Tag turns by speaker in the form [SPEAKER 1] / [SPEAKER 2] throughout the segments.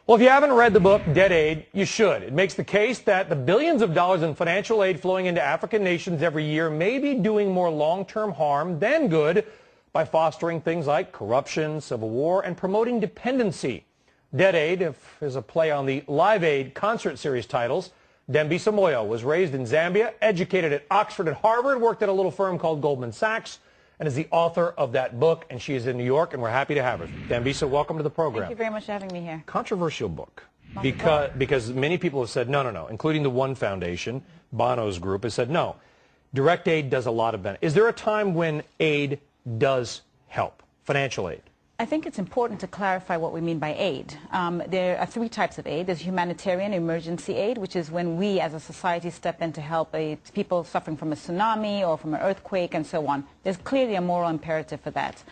[SPEAKER 1] Well, if you haven't read the book, Dead Aid, you should. It makes the case that the billions of dollars in financial aid flowing into African nations every year may be doing more long-term harm than good by fostering things like corruption, civil war, and promoting dependency. Dead Aid is a play on the Live Aid concert series titles. Dambisa Moyo was raised in Zambia, educated at Oxford and Harvard, worked at a little firm called Goldman Sachs, and is the author of that book, and she is in New York, and we're happy to have her. Dambisa, welcome to the program.
[SPEAKER 2] Thank you very much for having me here.
[SPEAKER 1] Controversial book, because many people have said, no, including the One Foundation, Bono's group, has said, no, direct aid does a lot of benefit. Is there a time when aid does help, financial aid?
[SPEAKER 2] I think it's important to clarify what we mean by aid. There are three types of aid. There's humanitarian emergency aid, which is when we as a society step in to help people suffering from a tsunami or from an earthquake and so on. There's clearly a moral imperative for that.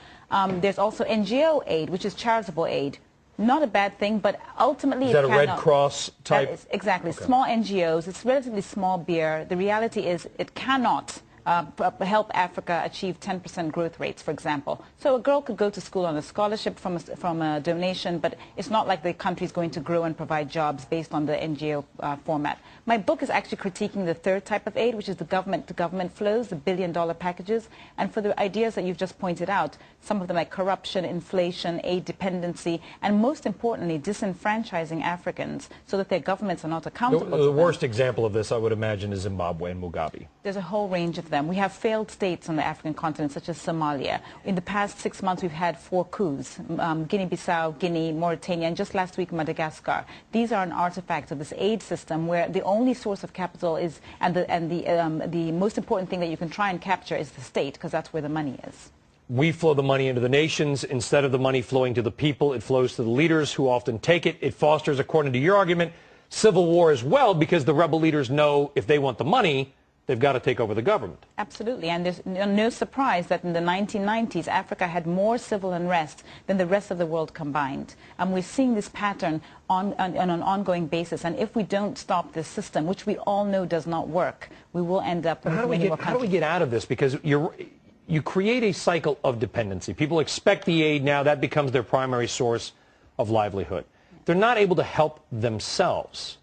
[SPEAKER 2] There's also NGO aid, which is charitable aid. Not a bad thing, but ultimately
[SPEAKER 1] is that a Red Cross type?
[SPEAKER 2] Exactly. Okay. Small NGOs. It's relatively small beer. The reality is it cannot help Africa achieve 10% growth rates, for example. So a girl could go to school on a scholarship from a donation, but it's not like the country is going to grow and provide jobs based on the NGO format. My book is actually critiquing the third type of aid, which is the government-to-government flows, the billion-dollar packages, and for the ideas that you've just pointed out, some of them like corruption, inflation, aid dependency, and most importantly, disenfranchising Africans so that their governments are not accountable.
[SPEAKER 1] The worst example of this, I would imagine, is Zimbabwe and Mugabe.
[SPEAKER 2] There's a whole range of them. We have failed states on the African continent, such as Somalia. In the past 6 months, we've had 4 coups, Guinea-Bissau, Guinea, Mauritania, and just last week, Madagascar. These are an artifact of this aid system where the only source of capital is, and the most important thing that you can try and capture is the state, because that's where the money is.
[SPEAKER 1] We flow the money into the nations. Instead of the money flowing to the people, it flows to the leaders who often take it. It fosters, according to your argument, civil war as well, because the rebel leaders know if they want the money, they've got to take over the government.
[SPEAKER 2] Absolutely, and there's no surprise that in the 1990s, Africa had more civil unrest than the rest of the world combined. And we're seeing this pattern on an ongoing basis, and if we don't stop this system, which we all know does not work, we will end up with many more countries.
[SPEAKER 1] How do we get out of this? Because you create a cycle of dependency. People expect the aid now. That becomes their primary source of livelihood. They're not able to help themselves.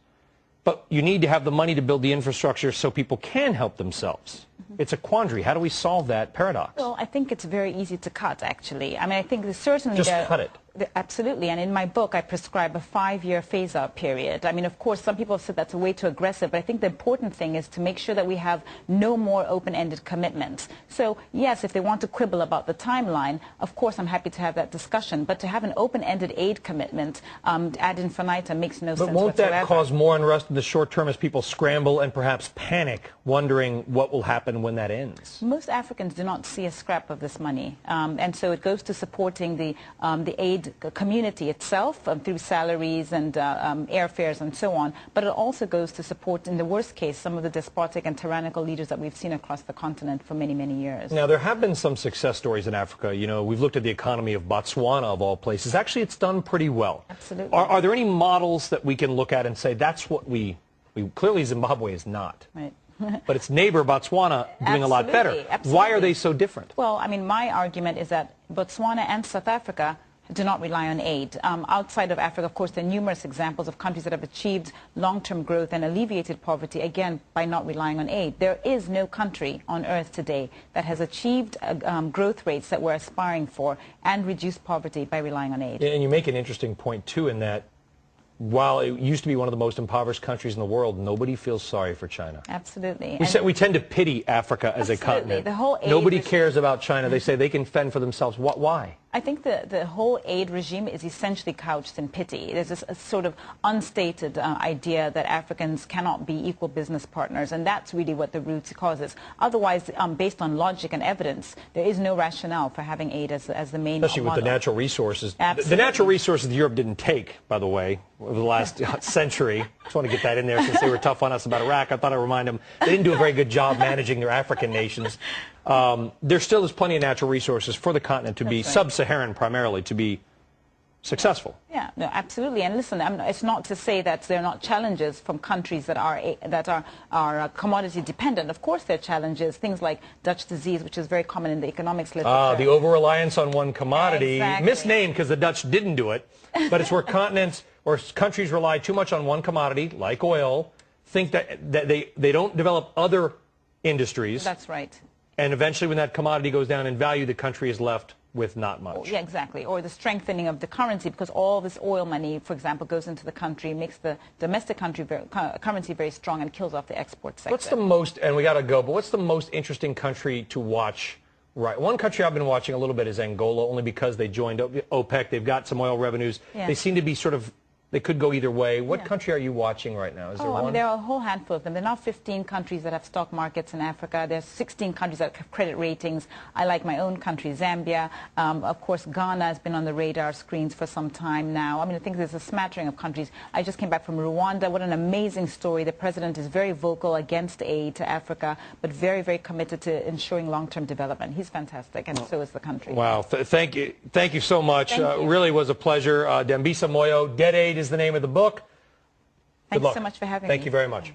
[SPEAKER 1] But you need to have the money to build the infrastructure so people can help themselves. It's a quandary. How do we solve that paradox?
[SPEAKER 2] Well, I think it's very easy to cut, actually. I mean, I think there's certainly...
[SPEAKER 1] Just cut it.
[SPEAKER 2] Absolutely, and in my book I prescribe a 5-year phase-out period. I mean, of course, some people have said that's a way too aggressive, but I think the important thing is to make sure that we have no more open-ended commitments. So, yes, if they want to quibble about the timeline, of course I'm happy to have that discussion, but to have an open-ended aid commitment ad infinitum makes no sense whatsoever.
[SPEAKER 1] But won't that cause more unrest in the short term as people scramble and perhaps panic, wondering what will happen when that ends?
[SPEAKER 2] Most Africans do not see a scrap of this money, and so it goes to supporting the aid community itself through salaries and airfares and so on, but it also goes to support, in the worst case, some of the despotic and tyrannical leaders that we've seen across the continent for many, many years.
[SPEAKER 1] Now, there have been some success stories in Africa. You know, we've looked at the economy of Botswana, of all places. Actually, it's done pretty well.
[SPEAKER 2] Absolutely.
[SPEAKER 1] Are there any models that we can look at and say, that's what we clearly Zimbabwe is not.
[SPEAKER 2] Right.
[SPEAKER 1] But its neighbor, Botswana, doing a lot better.
[SPEAKER 2] Absolutely.
[SPEAKER 1] Why are they so different?
[SPEAKER 2] Well, I mean, my argument is that Botswana and South Africa do not rely on aid. Outside of Africa, of course, there are numerous examples of countries that have achieved long-term growth and alleviated poverty, again, by not relying on aid. There is no country on earth today that has achieved growth rates that we're aspiring for and reduced poverty by relying on aid.
[SPEAKER 1] And you make an interesting point, too, in that while it used to be one of the most impoverished countries in the world, nobody feels sorry for China.
[SPEAKER 2] Absolutely.
[SPEAKER 1] We tend to pity Africa as a continent.
[SPEAKER 2] The whole
[SPEAKER 1] nobody cares about China. They say they can fend for themselves. Why?
[SPEAKER 2] I think the whole aid regime is essentially couched in pity. There's this sort of unstated idea that Africans cannot be equal business partners, and that's really what the root causes. Otherwise, based on logic and evidence, there is no rationale for having aid as the main
[SPEAKER 1] Especially
[SPEAKER 2] model.
[SPEAKER 1] with the natural resources.
[SPEAKER 2] Absolutely.
[SPEAKER 1] The natural resources that Europe didn't take, by the way, over the last century. Just want to get that in there since they were tough on us about Iraq. I thought I'd remind them they didn't do a very good job managing their African nations. There still is plenty of natural resources for the continent to be sub-Saharan primarily to be successful.
[SPEAKER 2] Yeah, no, absolutely. And listen, it's not to say that there are not challenges from countries that are commodity dependent. Of course, there are challenges. Things like Dutch disease, which is very common in the economics literature.
[SPEAKER 1] The over-reliance on one commodity,
[SPEAKER 2] Exactly.
[SPEAKER 1] misnamed because the Dutch didn't do it, but it's where continents or countries rely too much on one commodity, like oil, think that they don't develop other industries.
[SPEAKER 2] That's right.
[SPEAKER 1] And eventually when that commodity goes down in value, the country is left with not much.
[SPEAKER 2] Yeah, exactly. Or the strengthening of the currency, because all this oil money, for example, goes into the country, makes the domestic currency very strong and kills off the export sector.
[SPEAKER 1] What's the most, and we got to go, but what's the most interesting country to watch? Right. One country I've been watching a little bit is Angola, only because they joined OPEC. They've got some oil revenues. Yeah. They seem to be sort of, they could go either way. What country are you watching right now? Is there one?
[SPEAKER 2] I mean, there are a whole handful of them. There are now 15 countries that have stock markets in Africa. There's 16 countries that have credit ratings. I like my own country, Zambia. Of course, Ghana has been on the radar screens for some time now. I mean, I think there's a smattering of countries. I just came back from Rwanda. What an amazing story. The president is very vocal against aid to Africa, but very, very committed to ensuring long-term development. He's fantastic, and so is the country.
[SPEAKER 1] Wow. Thank you. Thank you so much. Really was a pleasure. Dambisa Moyo, Dead Aid is the name of the book.
[SPEAKER 2] Thank you so much for having me.
[SPEAKER 1] Thank you very much.